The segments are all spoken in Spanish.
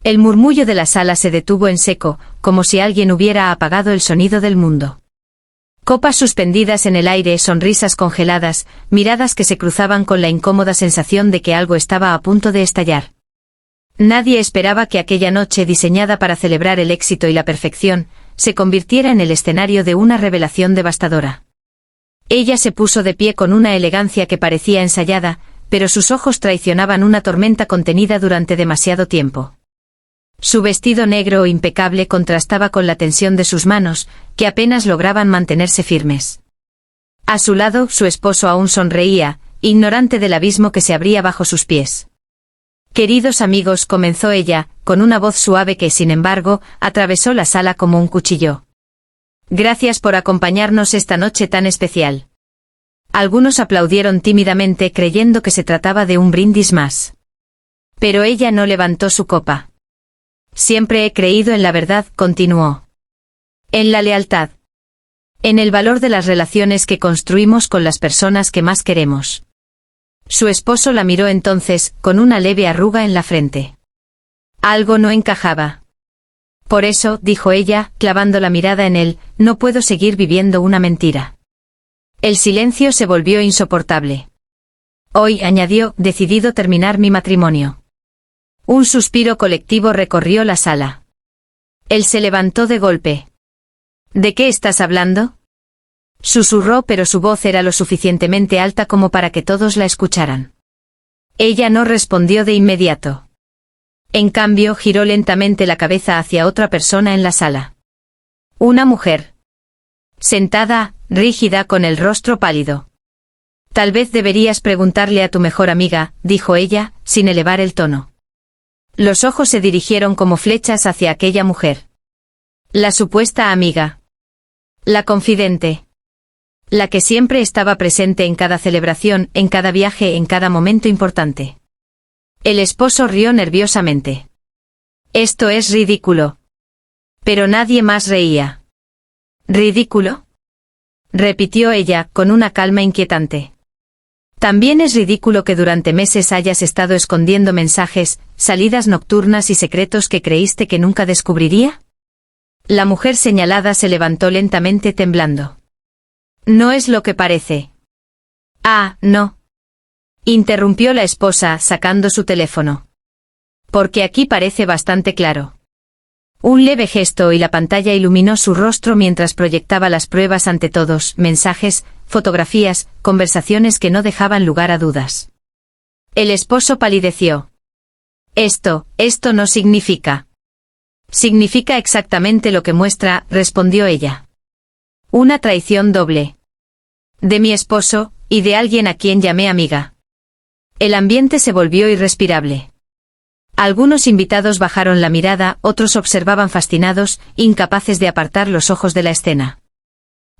El murmullo de la sala se detuvo en seco, como si alguien hubiera apagado el sonido del mundo. Copas suspendidas en el aire, sonrisas congeladas, miradas que se cruzaban con la incómoda sensación de que algo estaba a punto de estallar. Nadie esperaba que aquella noche diseñada para celebrar el éxito y la perfección, se convirtiera en el escenario de una revelación devastadora. Ella se puso de pie con una elegancia que parecía ensayada, pero sus ojos traicionaban una tormenta contenida durante demasiado tiempo. Su vestido negro impecable contrastaba con la tensión de sus manos, que apenas lograban mantenerse firmes. A su lado, su esposo aún sonreía, ignorante del abismo que se abría bajo sus pies. «Queridos amigos», comenzó ella, con una voz suave que, sin embargo, atravesó la sala como un cuchillo. «Gracias por acompañarnos esta noche tan especial». Algunos aplaudieron tímidamente creyendo que se trataba de un brindis más. Pero ella no levantó su copa. «Siempre he creído en la verdad», continuó. «En la lealtad. En el valor de las relaciones que construimos con las personas que más queremos». Su esposo la miró entonces, con una leve arruga en la frente. Algo no encajaba. «Por eso», dijo ella, clavando la mirada en él, «no puedo seguir viviendo una mentira». El silencio se volvió insoportable. «Hoy», añadió, «decidido terminar mi matrimonio». Un suspiro colectivo recorrió la sala. Él se levantó de golpe. «¿De qué estás hablando?», susurró, pero su voz era lo suficientemente alta como para que todos la escucharan. Ella no respondió de inmediato. En cambio, giró lentamente la cabeza hacia otra persona en la sala. Una mujer. Sentada, rígida, con el rostro pálido. «Tal vez deberías preguntarle a tu mejor amiga», dijo ella, sin elevar el tono. Los ojos se dirigieron como flechas hacia aquella mujer. La supuesta amiga. La confidente. La que siempre estaba presente en cada celebración, en cada viaje, en cada momento importante. El esposo rió nerviosamente. «Esto es ridículo». Pero nadie más reía. «¿Ridículo?», repitió ella, con una calma inquietante. «También es ridículo que durante meses hayas estado escondiendo mensajes, salidas nocturnas y secretos que creíste que nunca descubriría». La mujer señalada se levantó lentamente temblando. «No es lo que parece». «Ah, no», interrumpió la esposa, sacando su teléfono. «Porque aquí parece bastante claro». Un leve gesto y la pantalla iluminó su rostro mientras proyectaba las pruebas ante todos, mensajes, fotografías, conversaciones que no dejaban lugar a dudas. El esposo palideció. Esto no significa». «Significa exactamente lo que muestra», respondió ella. «Una traición doble. De mi esposo, y de alguien a quien llamé amiga». El ambiente se volvió irrespirable. Algunos invitados bajaron la mirada, otros observaban fascinados, incapaces de apartar los ojos de la escena.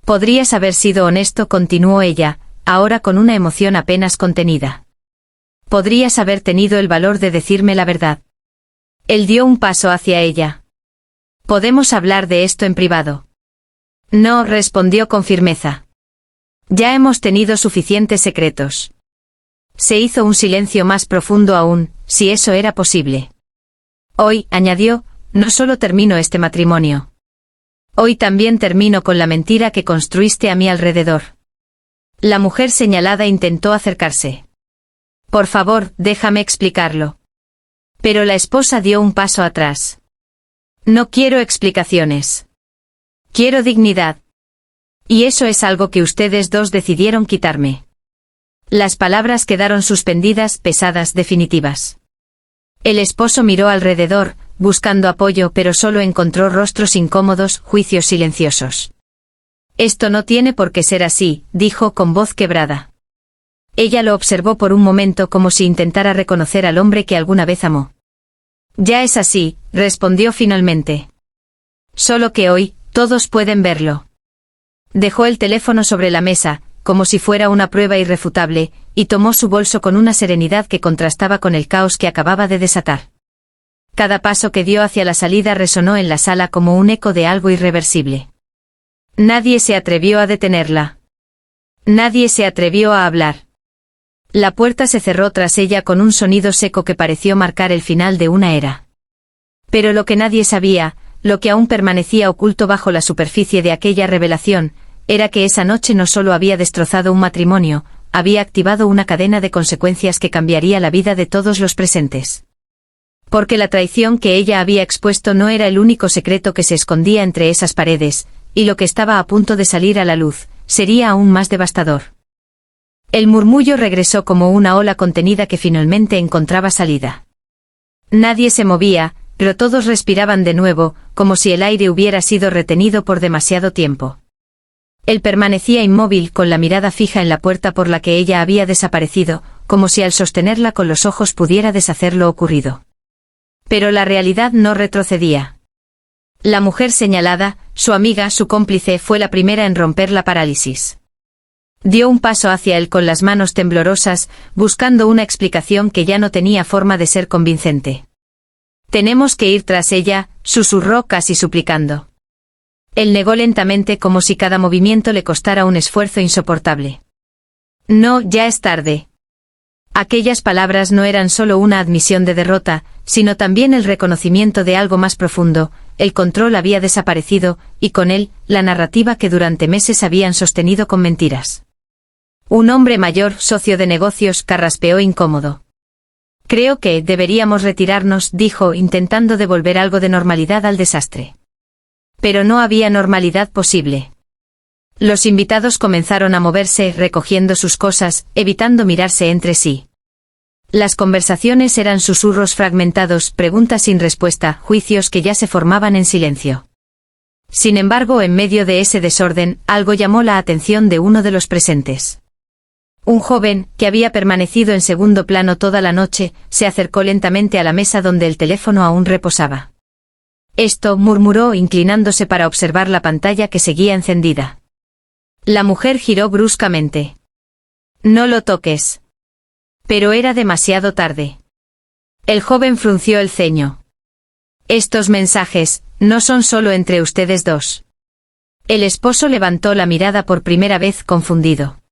«Podrías haber sido honesto», continuó ella, ahora con una emoción apenas contenida. «Podrías haber tenido el valor de decirme la verdad». Él dio un paso hacia ella. «Podemos hablar de esto en privado». «No», respondió con firmeza. «Ya hemos tenido suficientes secretos». Se hizo un silencio más profundo aún, si eso era posible. «Hoy», añadió, «no solo termino este matrimonio. Hoy también termino con la mentira que construiste a mi alrededor». La mujer señalada intentó acercarse. «Por favor, déjame explicarlo». Pero la esposa dio un paso atrás. «No quiero explicaciones. Quiero dignidad. Y eso es algo que ustedes dos decidieron quitarme». Las palabras quedaron suspendidas, pesadas, definitivas. El esposo miró alrededor, buscando apoyo, pero solo encontró rostros incómodos, juicios silenciosos. «Esto no tiene por qué ser así», dijo con voz quebrada. Ella lo observó por un momento como si intentara reconocer al hombre que alguna vez amó. «Ya es así», respondió finalmente. «Solo que hoy, todos pueden verlo». Dejó el teléfono sobre la mesa, como si fuera una prueba irrefutable, y tomó su bolso con una serenidad que contrastaba con el caos que acababa de desatar. Cada paso que dio hacia la salida resonó en la sala como un eco de algo irreversible. Nadie se atrevió a detenerla. Nadie se atrevió a hablar. La puerta se cerró tras ella con un sonido seco que pareció marcar el final de una era. Pero lo que nadie sabía, lo que aún permanecía oculto bajo la superficie de aquella revelación, era que esa noche no solo había destrozado un matrimonio, había activado una cadena de consecuencias que cambiaría la vida de todos los presentes. Porque la traición que ella había expuesto no era el único secreto que se escondía entre esas paredes, y lo que estaba a punto de salir a la luz, sería aún más devastador. El murmullo regresó como una ola contenida que finalmente encontraba salida. Nadie se movía, pero todos respiraban de nuevo, como si el aire hubiera sido retenido por demasiado tiempo. Él permanecía inmóvil con la mirada fija en la puerta por la que ella había desaparecido, como si al sostenerla con los ojos pudiera deshacer lo ocurrido. Pero la realidad no retrocedía. La mujer señalada, su amiga, su cómplice, fue la primera en romper la parálisis. Dio un paso hacia él con las manos temblorosas, buscando una explicación que ya no tenía forma de ser convincente. «Tenemos que ir tras ella», susurró casi suplicando. Él negó lentamente como si cada movimiento le costara un esfuerzo insoportable. «No, ya es tarde». Aquellas palabras no eran solo una admisión de derrota, sino también el reconocimiento de algo más profundo. El control había desaparecido, y con él, la narrativa que durante meses habían sostenido con mentiras. Un hombre mayor, socio de negocios, carraspeó incómodo. «Creo que deberíamos retirarnos», dijo, intentando devolver algo de normalidad al desastre. Pero no había normalidad posible. Los invitados comenzaron a moverse, recogiendo sus cosas, evitando mirarse entre sí. Las conversaciones eran susurros fragmentados, preguntas sin respuesta, juicios que ya se formaban en silencio. Sin embargo, en medio de ese desorden, algo llamó la atención de uno de los presentes. Un joven, que había permanecido en segundo plano toda la noche, se acercó lentamente a la mesa donde el teléfono aún reposaba. «Esto», murmuró, inclinándose para observar la pantalla que seguía encendida. La mujer giró bruscamente. «No lo toques». Pero era demasiado tarde. El joven frunció el ceño. «Estos mensajes no son solo entre ustedes dos». El esposo levantó la mirada por primera vez, confundido.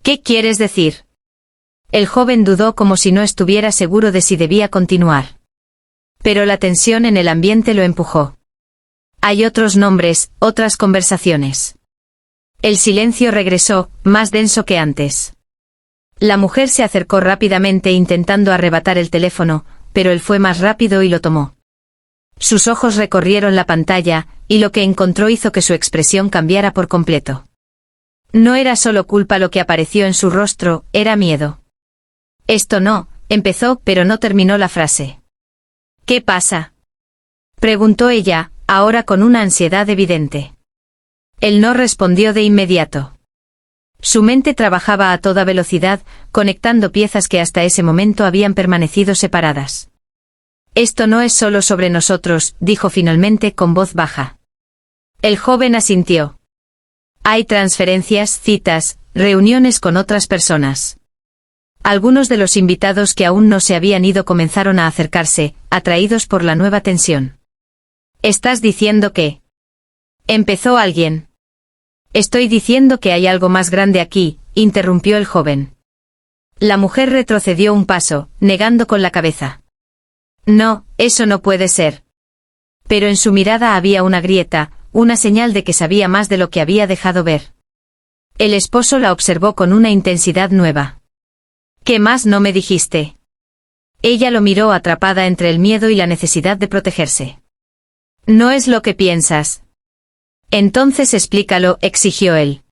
«¿Qué quieres decir?» El joven dudó como si no estuviera seguro de si debía continuar. Pero la tensión en el ambiente lo empujó. «Hay otros nombres, otras conversaciones». El silencio regresó, más denso que antes. La mujer se acercó rápidamente intentando arrebatar el teléfono, pero él fue más rápido y lo tomó. Sus ojos recorrieron la pantalla, y lo que encontró hizo que su expresión cambiara por completo. No era solo culpa lo que apareció en su rostro, era miedo. «Esto no», empezó, pero no terminó la frase. «¿Qué pasa?», preguntó ella, ahora con una ansiedad evidente. Él no respondió de inmediato. Su mente trabajaba a toda velocidad, conectando piezas que hasta ese momento habían permanecido separadas. «Esto no es solo sobre nosotros», dijo finalmente con voz baja. El joven asintió. «Hay transferencias, citas, reuniones con otras personas». Algunos de los invitados que aún no se habían ido comenzaron a acercarse, atraídos por la nueva tensión. «¿Estás diciendo que...?» empezó alguien. «Estoy diciendo que hay algo más grande aquí», interrumpió el joven. La mujer retrocedió un paso, negando con la cabeza. «No, eso no puede ser». Pero en su mirada había una grieta, una señal de que sabía más de lo que había dejado ver. El esposo la observó con una intensidad nueva. «¿Qué más no me dijiste?». Ella lo miró atrapada entre el miedo y la necesidad de protegerse. «No es lo que piensas». «Entonces explícalo», exigió él.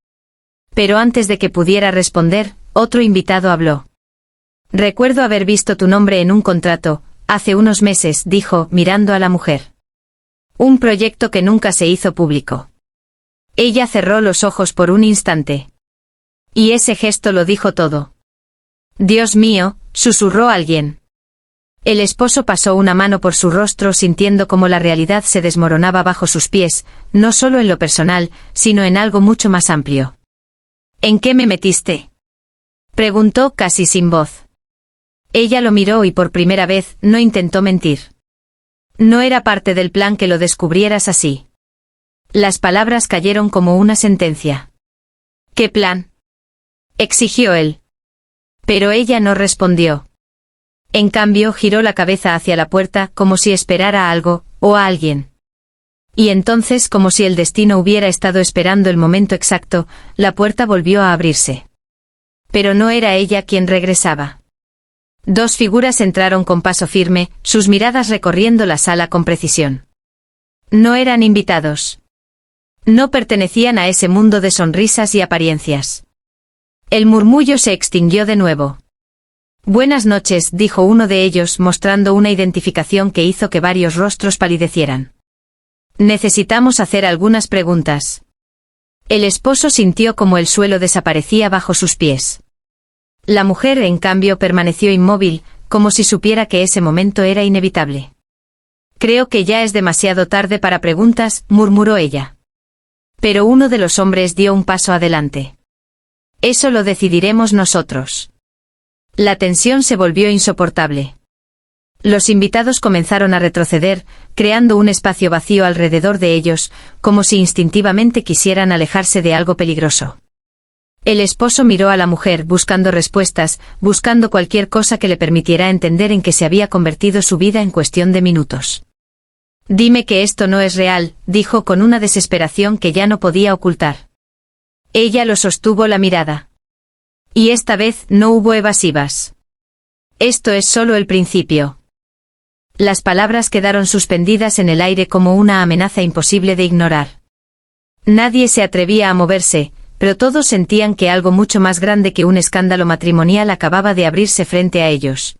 Pero antes de que pudiera responder, otro invitado habló. «Recuerdo haber visto tu nombre en un contrato, hace unos meses», dijo, mirando a la mujer. «Un proyecto que nunca se hizo público». Ella cerró los ojos por un instante. Y ese gesto lo dijo todo. «Dios mío», susurró alguien. El esposo pasó una mano por su rostro sintiendo cómo la realidad se desmoronaba bajo sus pies, no solo en lo personal, sino en algo mucho más amplio. «¿En qué me metiste?», preguntó casi sin voz. Ella lo miró y por primera vez no intentó mentir. «No era parte del plan que lo descubrieras así». Las palabras cayeron como una sentencia. «¿Qué plan?», exigió él. Pero ella no respondió. En cambio, giró la cabeza hacia la puerta como si esperara a algo, o a alguien. Y entonces, como si el destino hubiera estado esperando el momento exacto, la puerta volvió a abrirse. Pero no era ella quien regresaba. Dos figuras entraron con paso firme, sus miradas recorriendo la sala con precisión. No eran invitados. No pertenecían a ese mundo de sonrisas y apariencias. El murmullo se extinguió de nuevo. Buenas noches, dijo uno de ellos mostrando una identificación que hizo que varios rostros palidecieran. Necesitamos hacer algunas preguntas. El esposo sintió como el suelo desaparecía bajo sus pies. La mujer, en cambio, permaneció inmóvil, como si supiera que ese momento era inevitable. Creo que ya es demasiado tarde para preguntas, murmuró ella. Pero uno de los hombres dio un paso adelante. Eso lo decidiremos nosotros. La tensión se volvió insoportable. Los invitados comenzaron a retroceder, creando un espacio vacío alrededor de ellos, como si instintivamente quisieran alejarse de algo peligroso. El esposo miró a la mujer buscando respuestas, buscando cualquier cosa que le permitiera entender en qué se había convertido su vida en cuestión de minutos. Dime que esto no es real, dijo con una desesperación que ya no podía ocultar. Ella lo sostuvo la mirada. Y esta vez no hubo evasivas. Esto es solo el principio. Las palabras quedaron suspendidas en el aire como una amenaza imposible de ignorar. Nadie se atrevía a moverse, pero todos sentían que algo mucho más grande que un escándalo matrimonial acababa de abrirse frente a ellos.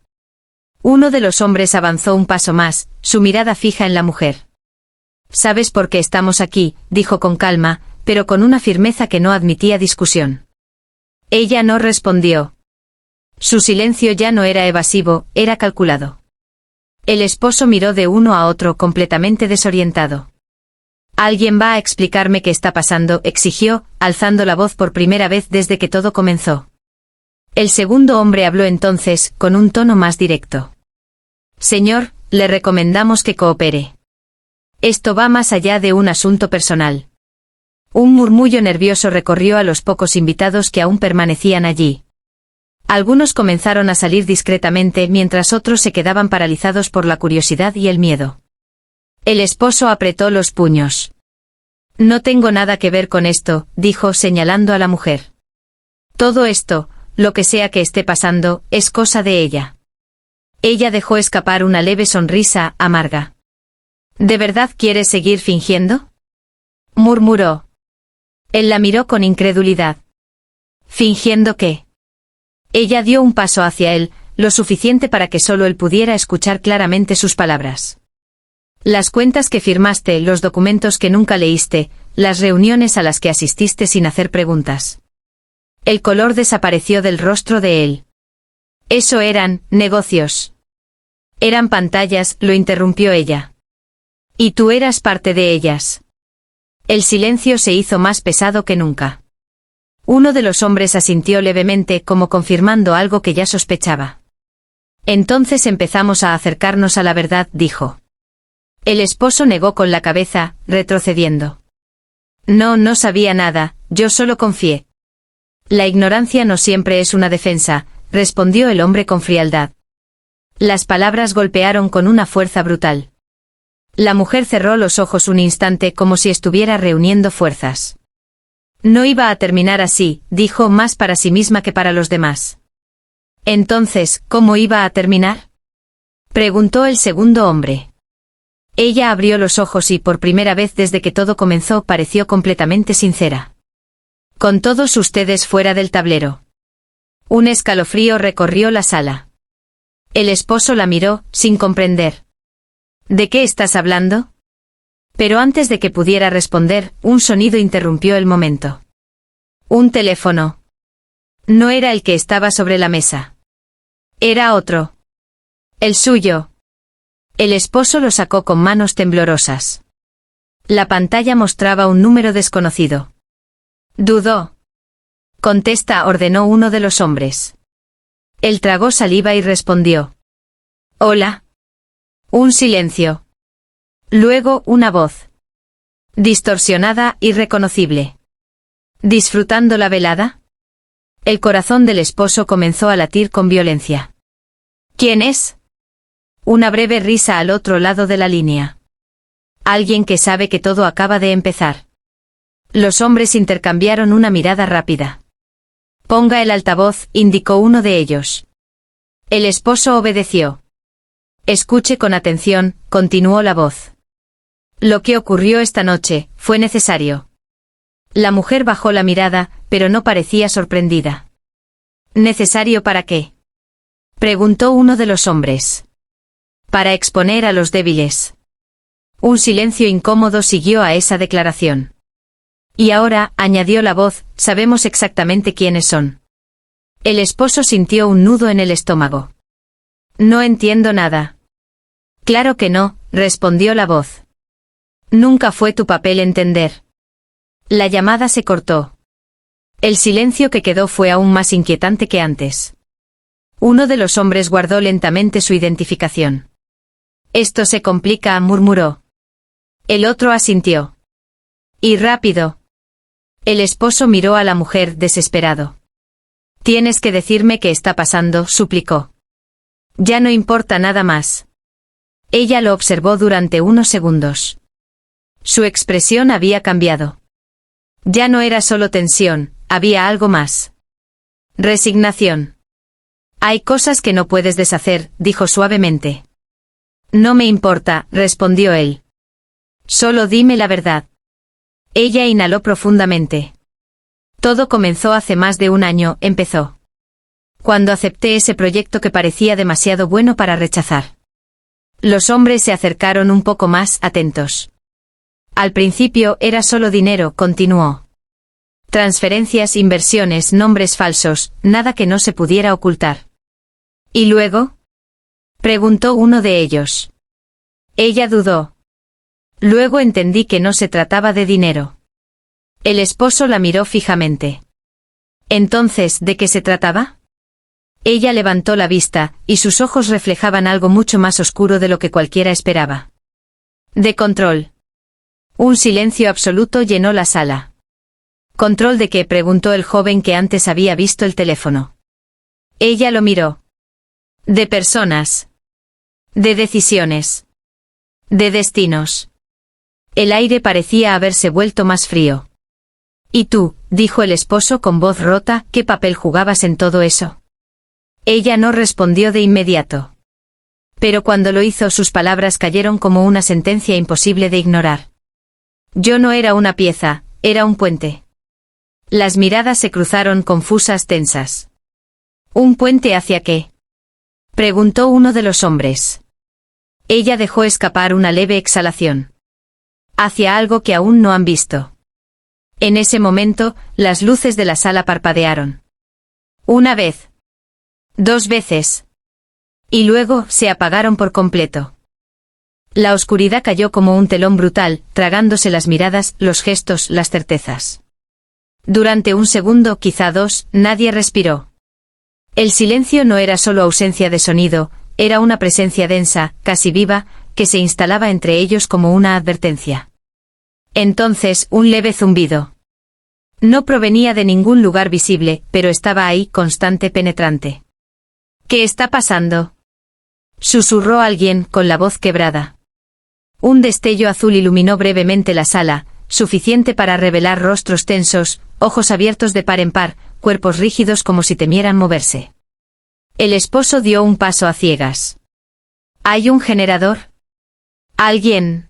Uno de los hombres avanzó un paso más, su mirada fija en la mujer. «¿Sabes por qué estamos aquí?», dijo con calma, pero con una firmeza que no admitía discusión. Ella no respondió. Su silencio ya no era evasivo, era calculado. El esposo miró de uno a otro completamente desorientado. «¿Alguien va a explicarme qué está pasando?», exigió, alzando la voz por primera vez desde que todo comenzó. El segundo hombre habló entonces, con un tono más directo. «Señor, le recomendamos que coopere. Esto va más allá de un asunto personal». Un murmullo nervioso recorrió a los pocos invitados que aún permanecían allí. Algunos comenzaron a salir discretamente mientras otros se quedaban paralizados por la curiosidad y el miedo. El esposo apretó los puños. «No tengo nada que ver con esto», dijo señalando a la mujer. «Todo esto, lo que sea que esté pasando, es cosa de ella». Ella dejó escapar una leve sonrisa amarga. «¿De verdad quieres seguir fingiendo?», murmuró. Él la miró con incredulidad. «¿Fingiendo qué?». Ella dio un paso hacia él, lo suficiente para que solo él pudiera escuchar claramente sus palabras. «Las cuentas que firmaste, los documentos que nunca leíste, las reuniones a las que asististe sin hacer preguntas». El color desapareció del rostro de él. «Eso eran negocios». «Eran pantallas», lo interrumpió ella. «Y tú eras parte de ellas». El silencio se hizo más pesado que nunca. Uno de los hombres asintió levemente como confirmando algo que ya sospechaba. «Entonces empezamos a acercarnos a la verdad», dijo. El esposo negó con la cabeza, retrocediendo. No sabía nada, yo solo confié». «La ignorancia no siempre es una defensa», respondió el hombre con frialdad. Las palabras golpearon con una fuerza brutal. La mujer cerró los ojos un instante como si estuviera reuniendo fuerzas. «No iba a terminar así», dijo más para sí misma que para los demás. «Entonces, ¿cómo iba a terminar?», preguntó el segundo hombre. Ella abrió los ojos y por primera vez desde que todo comenzó pareció completamente sincera. «Con todos ustedes fuera del tablero». Un escalofrío recorrió la sala. El esposo la miró, sin comprender. «¿De qué estás hablando?». Pero antes de que pudiera responder, un sonido interrumpió el momento. Un teléfono. No era el que estaba sobre la mesa. Era otro. El suyo. El esposo lo sacó con manos temblorosas. La pantalla mostraba un número desconocido. Dudó. «Contesta», ordenó uno de los hombres. Él tragó saliva y respondió. «Hola». Un silencio. Luego una voz. Distorsionada, irreconocible. ¿Disfrutando la velada?». El corazón del esposo comenzó a latir con violencia. ¿Quién es? Una breve risa al otro lado de la línea. Alguien que sabe que todo acaba de empezar. Los hombres intercambiaron una mirada rápida. Ponga el altavoz, indicó uno de ellos. El esposo obedeció. Escuche con atención, continuó la voz. Lo que ocurrió esta noche, fue necesario. La mujer bajó la mirada, pero no parecía sorprendida. ¿Necesario para qué? Preguntó uno de los hombres. Para exponer a los débiles. Un silencio incómodo siguió a esa declaración. Y ahora, añadió la voz, sabemos exactamente quiénes son. El esposo sintió un nudo en el estómago. No entiendo nada. Claro que no, respondió la voz. Nunca fue tu papel entender. La llamada se cortó. El silencio que quedó fue aún más inquietante que antes. Uno de los hombres guardó lentamente su identificación. Esto se complica, murmuró. El otro asintió. Y rápido. El esposo miró a la mujer desesperado. Tienes que decirme qué está pasando, suplicó. Ya no importa nada más. Ella lo observó durante unos segundos. Su expresión había cambiado. Ya no era solo tensión, había algo más. Resignación. Hay cosas que no puedes deshacer, dijo suavemente. No me importa, respondió él. Solo dime la verdad. Ella inhaló profundamente. Todo comenzó hace más de un año, empezó. Cuando acepté ese proyecto que parecía demasiado bueno para rechazar. Los hombres se acercaron un poco más, atentos. Al principio era solo dinero, continuó. Transferencias, inversiones, nombres falsos, nada que no se pudiera ocultar. ¿Y luego? Preguntó uno de ellos. Ella dudó. Luego entendí que no se trataba de dinero. El esposo la miró fijamente. Entonces, ¿de qué se trataba? Ella levantó la vista, y sus ojos reflejaban algo mucho más oscuro de lo que cualquiera esperaba. De control. Un silencio absoluto llenó la sala. ¿Control de qué?, preguntó el joven que antes había visto el teléfono. Ella lo miró. De personas. De decisiones. De destinos. El aire parecía haberse vuelto más frío. ¿Y tú?, dijo el esposo con voz rota, ¿qué papel jugabas en todo eso? Ella no respondió de inmediato. Pero cuando lo hizo, sus palabras cayeron como una sentencia imposible de ignorar. Yo no era una pieza, era un puente. Las miradas se cruzaron confusas, tensas. ¿Un puente hacia qué?, preguntó uno de los hombres. Ella dejó escapar una leve exhalación. Hacia algo que aún no han visto. En ese momento, las luces de la sala parpadearon. Una vez. 2 veces. Y luego, se apagaron por completo. La oscuridad cayó como un telón brutal, tragándose las miradas, los gestos, las certezas. Durante un segundo, quizá 2, nadie respiró. El silencio no era solo ausencia de sonido, era una presencia densa, casi viva, que se instalaba entre ellos como una advertencia. Entonces, un leve zumbido. No provenía de ningún lugar visible, pero estaba ahí, constante, penetrante. ¿Qué está pasando?, susurró alguien, con la voz quebrada. Un destello azul iluminó brevemente la sala, suficiente para revelar rostros tensos, ojos abiertos de par en par, cuerpos rígidos como si temieran moverse. El esposo dio un paso a ciegas. ¿Hay un generador? ¿Alguien?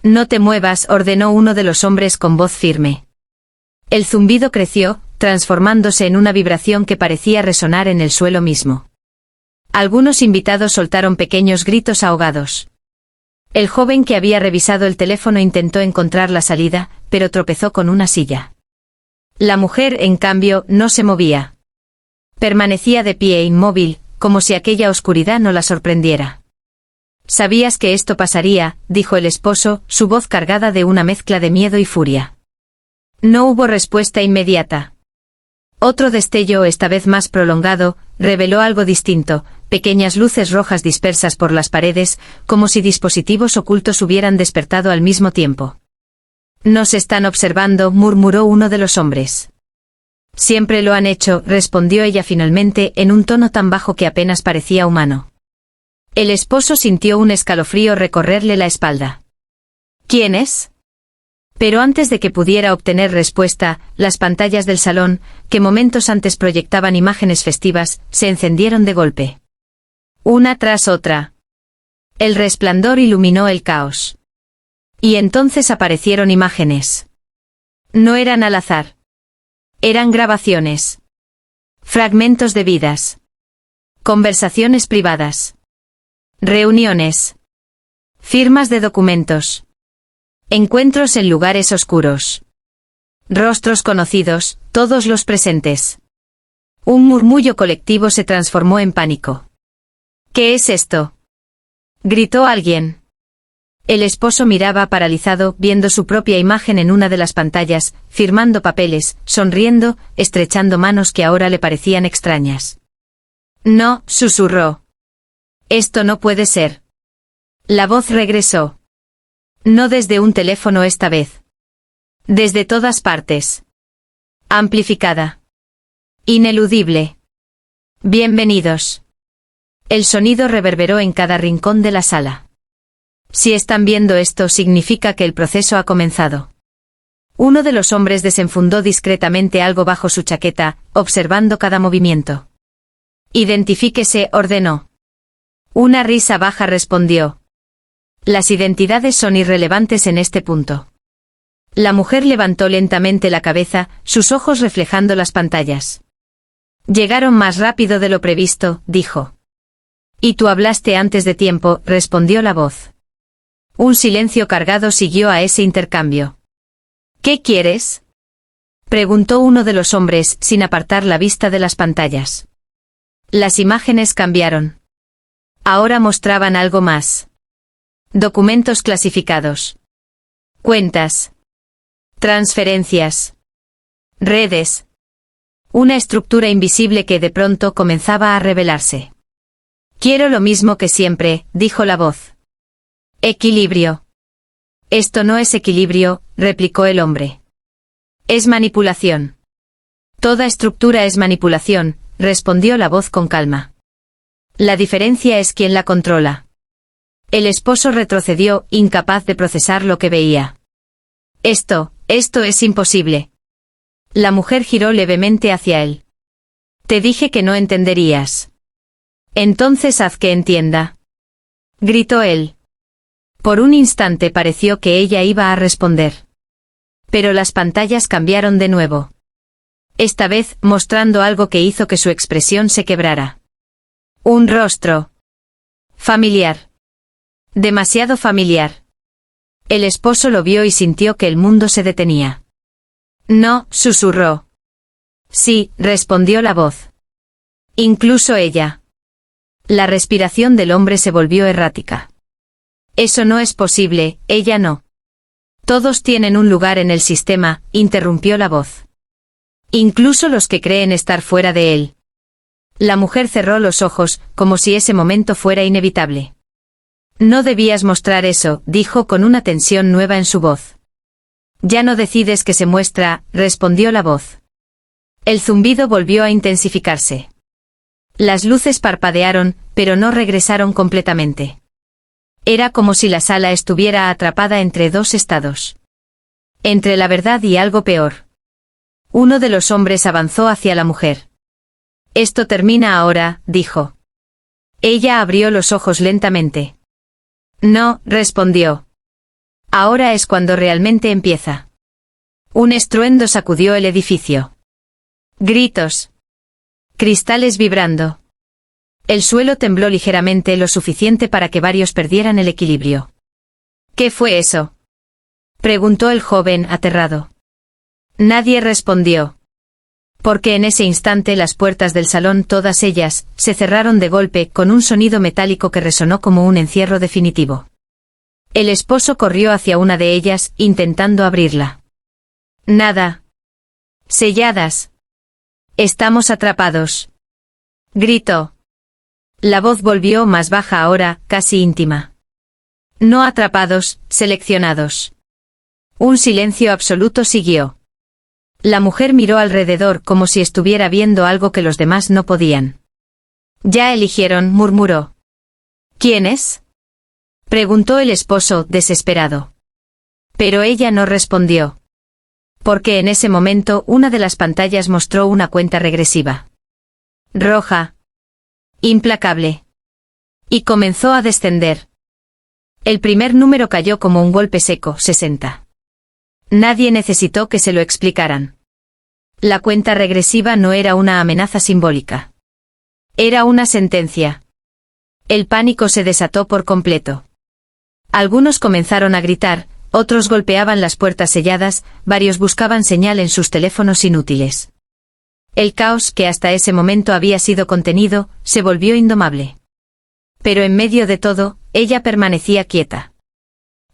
No te muevas, ordenó uno de los hombres con voz firme. El zumbido creció, transformándose en una vibración que parecía resonar en el suelo mismo. Algunos invitados soltaron pequeños gritos ahogados. El joven que había revisado el teléfono intentó encontrar la salida, pero tropezó con una silla. La mujer, en cambio, no se movía. Permanecía de pie, inmóvil, como si aquella oscuridad no la sorprendiera. «Sabías que esto pasaría», dijo el esposo, su voz cargada de una mezcla de miedo y furia. No hubo respuesta inmediata. Otro destello, esta vez más prolongado, reveló algo distinto, pequeñas luces rojas dispersas por las paredes, como si dispositivos ocultos hubieran despertado al mismo tiempo. «Nos están observando», murmuró uno de los hombres. Siempre lo han hecho, respondió ella finalmente en un tono tan bajo que apenas parecía humano. El esposo sintió un escalofrío recorrerle la espalda. ¿Quién es? Pero antes de que pudiera obtener respuesta, las pantallas del salón, que momentos antes proyectaban imágenes festivas, se encendieron de golpe. Una tras otra. El resplandor iluminó el caos. Y entonces aparecieron imágenes. No eran al azar. Eran grabaciones. Fragmentos de vidas. Conversaciones privadas. Reuniones. Firmas de documentos. Encuentros en lugares oscuros. Rostros conocidos, todos los presentes. Un murmullo colectivo se transformó en pánico. ¿Qué es esto?, gritó alguien. El esposo miraba paralizado, viendo su propia imagen en una de las pantallas, firmando papeles, sonriendo, estrechando manos que ahora le parecían extrañas. No, susurró. Esto no puede ser. La voz regresó. No desde un teléfono esta vez. Desde todas partes. Amplificada. Ineludible. Bienvenidos. El sonido reverberó en cada rincón de la sala. Si están viendo esto, significa que el proceso ha comenzado. Uno de los hombres desenfundó discretamente algo bajo su chaqueta, observando cada movimiento. Identifíquese, ordenó. Una risa baja respondió. Las identidades son irrelevantes en este punto. La mujer levantó lentamente la cabeza, sus ojos reflejando las pantallas. Llegaron más rápido de lo previsto, dijo. Y tú hablaste antes de tiempo, respondió la voz. Un silencio cargado siguió a ese intercambio. ¿Qué quieres?, preguntó uno de los hombres, sin apartar la vista de las pantallas. Las imágenes cambiaron. Ahora mostraban algo más. Documentos clasificados. Cuentas. Transferencias. Redes. Una estructura invisible que de pronto comenzaba a revelarse. Quiero lo mismo que siempre, dijo la voz. Equilibrio. Esto no es equilibrio, replicó el hombre. Es manipulación. Toda estructura es manipulación, respondió la voz con calma. La diferencia es quién la controla. El esposo retrocedió, incapaz de procesar lo que veía. Esto es imposible. La mujer giró levemente hacia él. Te dije que no entenderías. Entonces haz que entienda. Gritó él. Por un instante pareció que ella iba a responder. Pero las pantallas cambiaron de nuevo. Esta vez, mostrando algo que hizo que su expresión se quebrara. Un rostro. Familiar. Demasiado familiar. El esposo lo vio y sintió que el mundo se detenía. No, susurró. Sí, respondió la voz. Incluso ella. La respiración del hombre se volvió errática. Eso no es posible, ella no. Todos tienen un lugar en el sistema, interrumpió la voz. Incluso los que creen estar fuera de él. La mujer cerró los ojos, como si ese momento fuera inevitable. No debías mostrar eso, dijo con una tensión nueva en su voz. Ya no decides que se muestra, respondió la voz. El zumbido volvió a intensificarse. Las luces parpadearon, pero no regresaron completamente. Era como si la sala estuviera atrapada entre dos estados. Entre la verdad y algo peor. Uno de los hombres avanzó hacia la mujer. Esto termina ahora, dijo. Ella abrió los ojos lentamente. No, respondió. Ahora es cuando realmente empieza. Un estruendo sacudió el edificio. Gritos. Cristales vibrando. El suelo tembló ligeramente, lo suficiente para que varios perdieran el equilibrio. ¿Qué fue eso?, preguntó el joven, aterrado. Nadie respondió. Porque en ese instante las puertas del salón, todas ellas, se cerraron de golpe, con un sonido metálico que resonó como un encierro definitivo. El esposo corrió hacia una de ellas, intentando abrirla. Nada. Selladas. Estamos atrapados. Gritó. La voz volvió más baja ahora, casi íntima. No atrapados, seleccionados. Un silencio absoluto siguió. La mujer miró alrededor como si estuviera viendo algo que los demás no podían. Ya eligieron, murmuró. ¿Quién es? Preguntó el esposo, desesperado. Pero ella no respondió. Porque en ese momento una de las pantallas mostró una cuenta regresiva. Roja. Implacable. Y comenzó a descender. El primer número cayó como un golpe seco, 60. Nadie necesitó que se lo explicaran. La cuenta regresiva no era una amenaza simbólica. Era una sentencia. El pánico se desató por completo. Algunos comenzaron a gritar, otros golpeaban las puertas selladas, varios buscaban señal en sus teléfonos inútiles. El caos, que hasta ese momento había sido contenido, se volvió indomable. Pero en medio de todo, ella permanecía quieta.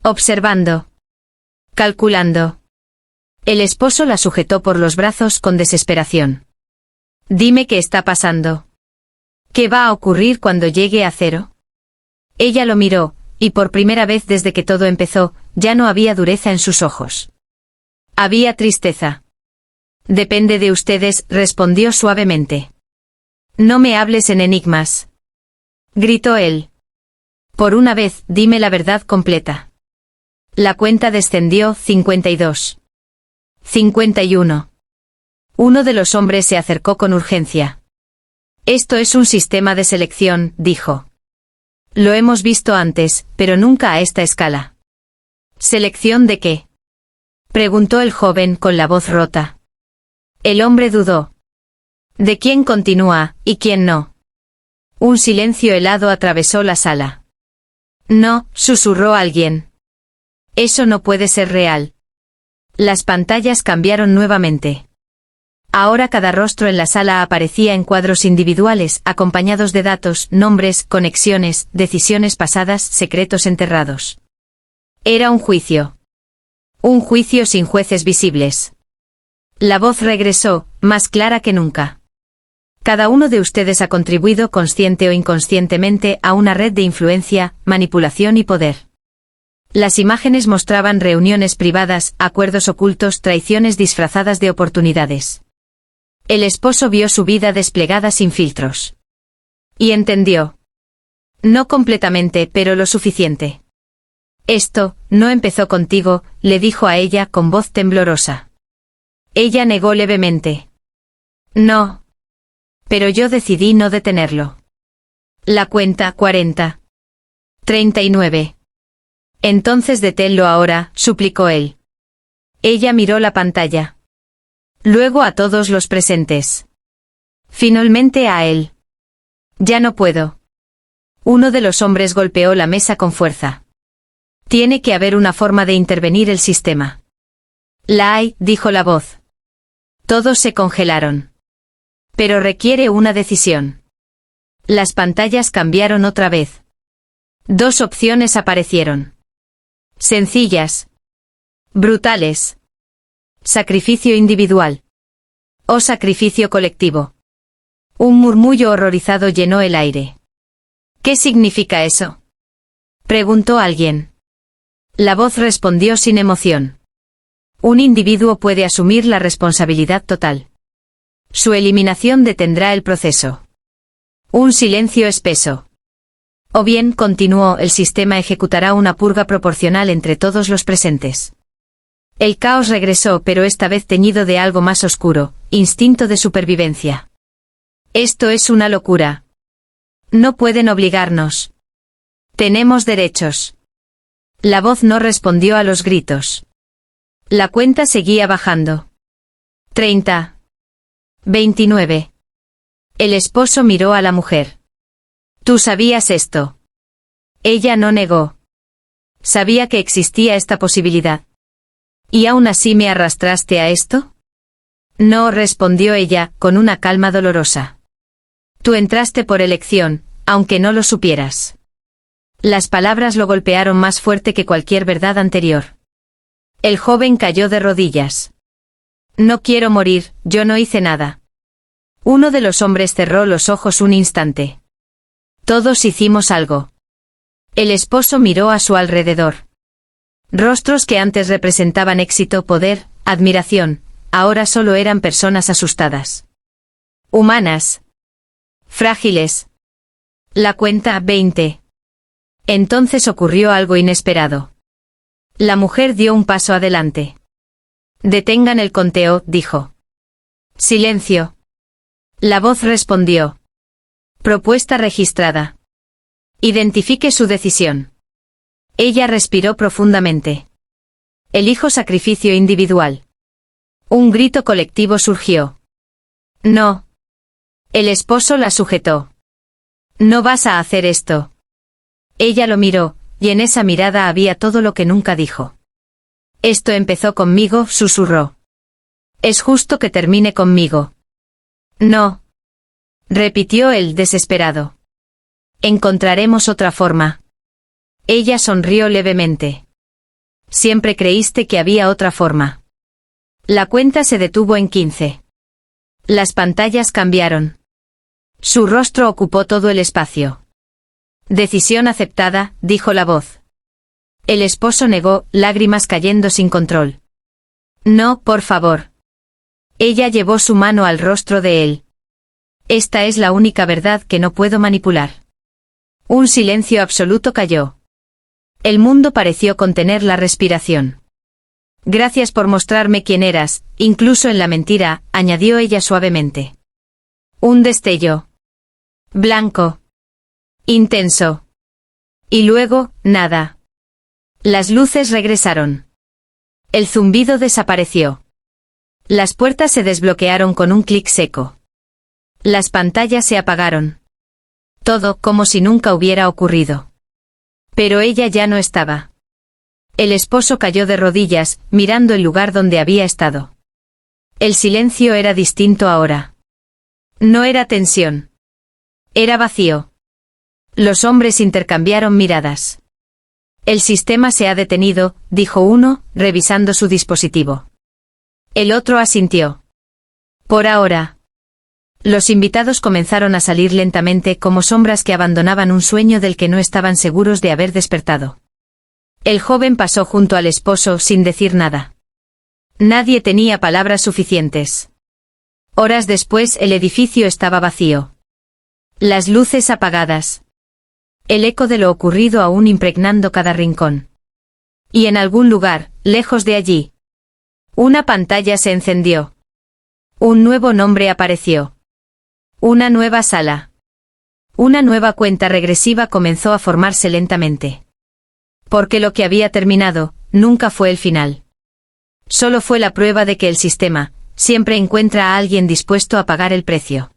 Observando. Calculando. El esposo la sujetó por los brazos con desesperación. Dime qué está pasando. ¿Qué va a ocurrir cuando llegue a cero? Ella lo miró, y por primera vez desde que todo empezó, ya no había dureza en sus ojos. Había tristeza. Depende de ustedes, respondió suavemente. No me hables en enigmas. Gritó él. Por una vez, dime la verdad completa. La cuenta descendió, 52. 51. Uno de los hombres se acercó con urgencia. Esto es un sistema de selección, dijo. Lo hemos visto antes, pero nunca a esta escala. ¿Selección de qué? Preguntó el joven con la voz rota. El hombre dudó. ¿De quién continúa, y quién no? Un silencio helado atravesó la sala. No, susurró alguien. Eso no puede ser real. Las pantallas cambiaron nuevamente. Ahora cada rostro en la sala aparecía en cuadros individuales, acompañados de datos, nombres, conexiones, decisiones pasadas, secretos enterrados. Era un juicio. Un juicio sin jueces visibles. La voz regresó, más clara que nunca. Cada uno de ustedes ha contribuido consciente o inconscientemente a una red de influencia, manipulación y poder. Las imágenes mostraban reuniones privadas, acuerdos ocultos, traiciones disfrazadas de oportunidades. El esposo vio su vida desplegada sin filtros. Y entendió. No completamente, pero lo suficiente. Esto, no empezó contigo, le dijo a ella con voz temblorosa. Ella negó levemente. No. Pero yo decidí no detenerlo. La cuenta, 40. 39. Entonces deténlo ahora, suplicó él. Ella miró la pantalla. Luego a todos los presentes. Finalmente a él. Ya no puedo. Uno de los hombres golpeó la mesa con fuerza. Tiene que haber una forma de intervenir el sistema. La hay, dijo la voz. Todos se congelaron. Pero requiere una decisión. Las pantallas cambiaron otra vez. Dos opciones aparecieron. Sencillas. Brutales. Sacrificio individual. O sacrificio colectivo. Un murmullo horrorizado llenó el aire. ¿Qué significa eso? Preguntó alguien. La voz respondió sin emoción. Un individuo puede asumir la responsabilidad total. Su eliminación detendrá el proceso. Un silencio espeso. O bien, continuó, el sistema ejecutará una purga proporcional entre todos los presentes. El caos regresó, pero esta vez teñido de algo más oscuro, instinto de supervivencia. Esto es una locura. No pueden obligarnos. Tenemos derechos. La voz no respondió a los gritos. La cuenta seguía bajando. 30. 29. El esposo miró a la mujer. ¿Tú sabías esto? Ella no negó. Sabía que existía esta posibilidad. ¿Y aún así me arrastraste a esto? No, respondió ella, con una calma dolorosa. Tú entraste por elección, aunque no lo supieras. Las palabras lo golpearon más fuerte que cualquier verdad anterior. El joven cayó de rodillas. No quiero morir, yo no hice nada. Uno de los hombres cerró los ojos un instante. Todos hicimos algo. El esposo miró a su alrededor. Rostros que antes representaban éxito, poder, admiración, ahora solo eran personas asustadas. Humanas. Frágiles. La cuenta 20. Entonces ocurrió algo inesperado. La mujer dio un paso adelante. Detengan el conteo, dijo. Silencio. La voz respondió. Propuesta registrada. Identifique su decisión. Ella respiró profundamente. Elijo sacrificio individual. Un grito colectivo surgió. No. El esposo la sujetó. No vas a hacer esto. Ella lo miró, y en esa mirada había todo lo que nunca dijo. Esto empezó conmigo, susurró. Es justo que termine conmigo. No. Repitió él desesperado. Encontraremos otra forma. Ella sonrió levemente. Siempre creíste que había otra forma. La cuenta se detuvo en 15. Las pantallas cambiaron. Su rostro ocupó todo el espacio. Decisión aceptada, dijo la voz. El esposo negó, lágrimas cayendo sin control. No, por favor. Ella llevó su mano al rostro de él. Esta es la única verdad que no puedo manipular. Un silencio absoluto cayó. El mundo pareció contener la respiración. Gracias por mostrarme quién eras, incluso en la mentira, añadió ella suavemente. Un destello. Blanco. Intenso. Y luego, nada. Las luces regresaron. El zumbido desapareció. Las puertas se desbloquearon con un clic seco. Las pantallas se apagaron. Todo como si nunca hubiera ocurrido. Pero ella ya no estaba. El esposo cayó de rodillas, mirando el lugar donde había estado. El silencio era distinto ahora. No era tensión. Era vacío. Los hombres intercambiaron miradas. El sistema se ha detenido, dijo uno, revisando su dispositivo. El otro asintió. Por ahora. Los invitados comenzaron a salir lentamente como sombras que abandonaban un sueño del que no estaban seguros de haber despertado. El joven pasó junto al esposo sin decir nada. Nadie tenía palabras suficientes. Horas después el edificio estaba vacío. Las luces apagadas. El eco de lo ocurrido aún impregnando cada rincón. Y en algún lugar, lejos de allí, una pantalla se encendió. Un nuevo nombre apareció. Una nueva sala. Una nueva cuenta regresiva comenzó a formarse lentamente. Porque lo que había terminado, nunca fue el final. Solo fue la prueba de que el sistema, siempre encuentra a alguien dispuesto a pagar el precio.